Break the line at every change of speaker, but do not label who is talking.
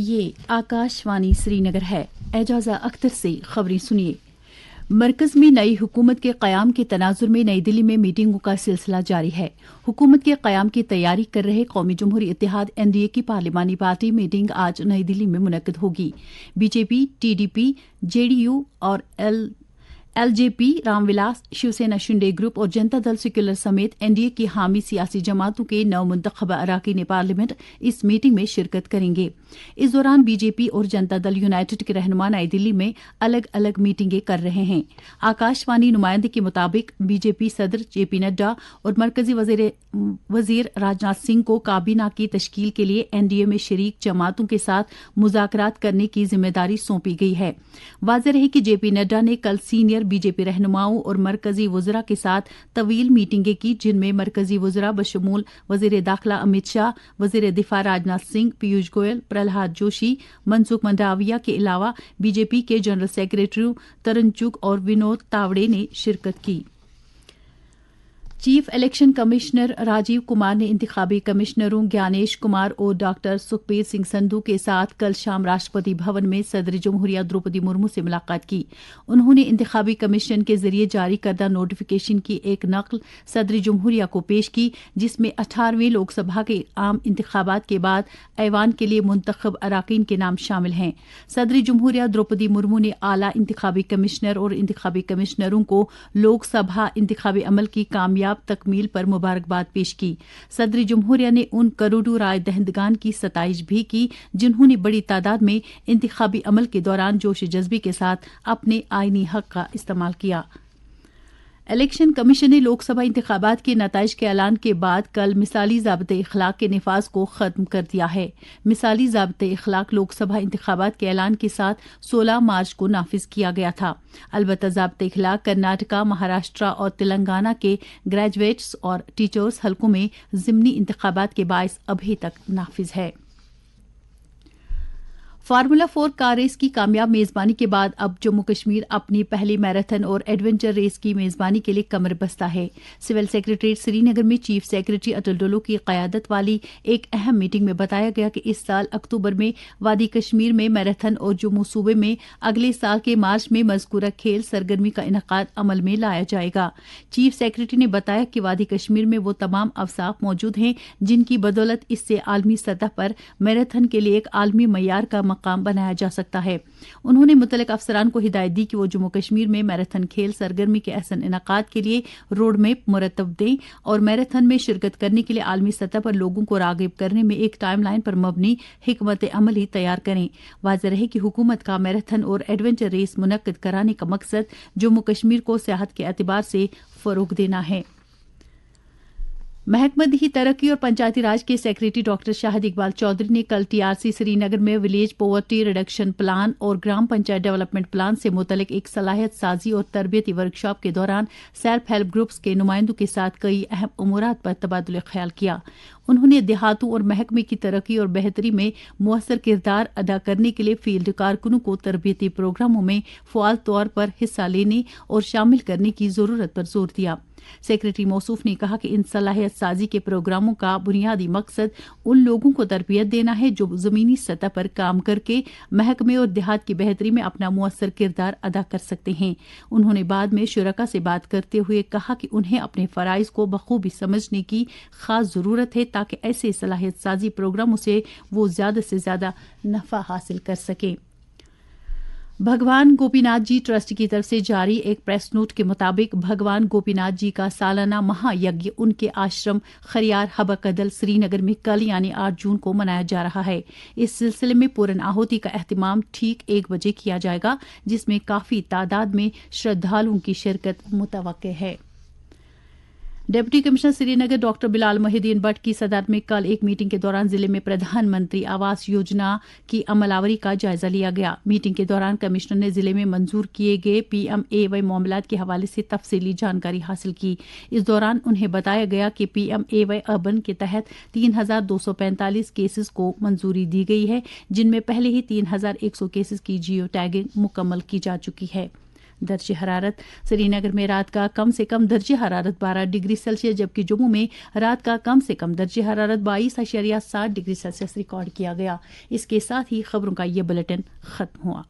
ये आकाशवाणी श्रीनगर है। एजाजा अख्तर से खबरें सुनिए। मरकज में नई हुकूमत के क़याम के तनाजुर में नई दिल्ली में मीटिंगों का सिलसिला जारी है। हुकूमत के क़याम की तैयारी कर रहे कौमी जमहूरी इत्तेहाद NDA की पार्लिमानी पार्टी मीटिंग आज नई दिल्ली में मुनक्किद होगी। बीजेपी, TDP, JDU और LJP, रामविलास, शिवसेना शिंदे ग्रुप और जनता दल सेक्युलर समेत NDA की हामी सियासी जमातों के नवमुंतखब अरकान पार्लियामेंट इस मीटिंग में शिरकत करेंगे। इस दौरान बीजेपी और जनता दल यूनाइटेड के रहनुमा नई दिल्ली में अलग अलग मीटिंगें कर रहे हैं। आकाशवाणी नुमाइंदे के मुताबिक बीजेपी सदर JP नड्डा और मरकजी वजीर राजनाथ सिंह को काबीना की तश्कील के लिए NDA में शरीक जमातों के साथ मुज़ाकरात करने की जिम्मेदारी सौंपी गई है। वाज़ेह रहे कि JP नड्डा ने कल सीनियर बीजेपी रहनुमाओं और मरकजी वज़रा के साथ तवील मीटिंगें की, जिनमें मरकजी वज़रा बशमूल वज़ीर दाखिला अमित शाह, वज़ीर दिफा राजनाथ सिंह, पीयूष गोयल, प्रहलाद जोशी, मनसुख मंडाविया के अलावा बीजेपी के जनरल सेक्रेटरी तरन चुग और विनोद तावड़े ने शिरकत की। Chief election commissioner Rajiv Kumar ने इंतखाबी कमिश्नरों ज्ञानेश कुमार और डॉक्टर सुखबीर सिंह संधू के साथ कल शाम राष्ट्रपति भवन में सदर जमहूरिया द्रौपदी मुर्मू से मुलाकात की। उन्होंने इंतखाबी कमीशन के जरिए जारी करदा नोटिफिकेशन की एक नकल सदर जमहूरिया को पेश की, जिसमें 18वीं लोकसभा के आम इंतखाबात के बाद ऐवान के लिए मुंतखब अराकीन के नाम शामिल हैं। सदर जमहूरिया द्रौपदी मुर्मू ने आला इंतखाबी कमिश्नर और इंतखाबी कमिश्नरों को लोकसभा इंतखाबी अमल की कामयाब तकमील पर मुबारकबाद पेश की। सदर जमहूरिया ने उन करोड़ों राय दहंदगान की सताइश भी की जिन्होंने बड़ी तादाद में इंतखाबी अमल के दौरान जोश जज्बे के साथ अपने आईनी हक का इस्तेमाल किया। इलेक्शन कमीशन ने लोकसभा इंतखाबात के नताइज के ऐलान के बाद कल मिसाली ज़ाब्ते इखलाक के निफाज को ख़त्म कर दिया है। मिसाली ज़ाब्ते इखलाक लोकसभा इंतखाबात के ऐलान के साथ 16 मार्च को नाफिज किया गया था। अलबत्ता ज़ाब्ते इखलाक कर्नाटका, महाराष्ट्र और तेलंगाना के ग्रेजुएट्स और टीचर्स हलकों में ज़िमनी इंतखाबात के बायस अभी तक नाफिज है। फार्मूला 4 कार रेस की कामयाब मेजबानी के बाद अब जम्मू कश्मीर अपनी पहली मैराथन और एडवेंचर रेस की मेजबानी के लिए कमर बस्ता है। सिविल सेक्रेटरीट श्रीनगर में चीफ सेक्रेटरी अटल डोलो की क़यादत वाली एक अहम मीटिंग में बताया गया कि इस साल अक्टूबर में वादी कश्मीर में मैराथन और जम्मू सूबे में अगले साल के मार्च में मज़कूरा खेल सरगर्मी का इनेकाद अमल में लाया जाएगा। चीफ सेक्रेटरी ने बताया कि वादी कश्मीर में वो तमाम अवसाफ मौजूद हैं जिनकी बदौलत इससे आलमी सतह पर मैराथन के लिए एक आलमी मयार का मकाम बनाया जा सकता है। उन्होंने मुतल्लिक़ अफसरान को हिदायत दी कि वो जम्मू कश्मीर में मैराथन खेल सरगर्मी के अहसन इनेकाद के लिए रोड मैप मुरतब दें और मैराथन में शिरकत करने के लिए आलमी सतह पर लोगों को राग़िब करने में एक टाइम लाइन पर मबनी हिकमत अमली तैयार करें। वाज़ेह रहे कि हुकूमत का मैराथन और एडवेंचर रेस मुनक्किद कराने का मकसद जम्मू कश्मीर को सियाहत के एतबार से फ़रोग़ देना है। महकमा दही तरक्की और पंचायती राज के सेक्रेटरी डॉक्टर शाहिद इकबाल चौधरी ने कल TRC श्रीनगर में विलेज पॉवर्टी रिडक्शन प्लान और ग्राम पंचायत डेवलपमेंट प्लान से मुतल्लिक एक सलाहियत साजी और तरबियती वर्कशॉप के दौरान सेल्फ हेल्प ग्रुप्स के नुमाइंदों के साथ कई अहम उमूरात पर तबादुल ख्याल किया। उन्होंने देहातों और महकमे की तरक्की और बेहतरी में मुअस्सर किरदार अदा करने के लिए फील्ड कारकुनों को तरबियती प्रोग्रामों में फ़आल तौर पर हिस्सा लेने और शामिल करने की ज़रूरत पर जोर दिया। सेक्रेटरी मौसूफ ने कहा कि इन सलाहियत साजी के प्रोग्रामों का बुनियादी मकसद उन लोगों को तरबियत देना है जो ज़मीनी सतह पर काम करके महकमे और देहात की बेहतरी में अपना मुअस्सर किरदार अदा कर सकते हैं। उन्होंने बाद में शुरका से बात करते हुए कहा कि उन्हें अपने फ़राइज़ को बखूबी समझने की ख़ास ज़रूरत है ताकि ऐसे सलाहियत साजी प्रोग्रामों से वो ज़्यादा से ज़्यादा नफ़ा हासिल कर सकें। भगवान गोपीनाथ जी ट्रस्ट की तरफ से जारी एक प्रेस नोट के मुताबिक भगवान गोपीनाथ जी का सालाना महायज्ञ उनके आश्रम खरियार हबकदल श्रीनगर में कल यानी 8 जून को मनाया जा रहा है। इस सिलसिले में पूरन आहुति का एहतिमाम ठीक 1 बजे किया जाएगा, जिसमें काफी तादाद में श्रद्धालुओं की शिरकत मुतवक्के है। Deputy commissioner Srinagar doctor Bilal Mohiddin Bhatt की सदारत में कल एक मीटिंग के दौरान जिले में प्रधानमंत्री आवास योजना की अमलावरी का जायजा लिया गया। मीटिंग के दौरान कमिश्नर ने जिले में मंजूर किए गए PMAY मामलात के हवाले से तफसीली जानकारी हासिल की। इस दौरान उन्हें बताया गया कि PMAY अर्बन के तहत 3245 केसेस को मंजूरी दी गई है, जिनमें पहले ही 3100 केसेस की जियो टैगिंग मुकम्मल की जा चुकी है। दर्जे हरारत। श्रीनगर में रात का कम से कम दर्जे हरारत 12 डिग्री सेल्सियस, जबकि जम्मू में रात का कम से कम दर्जे हरारत 22.7 डिग्री सेल्सियस रिकॉर्ड किया गया। इसके साथ ही खबरों का ये बुलेटिन खत्म हुआ।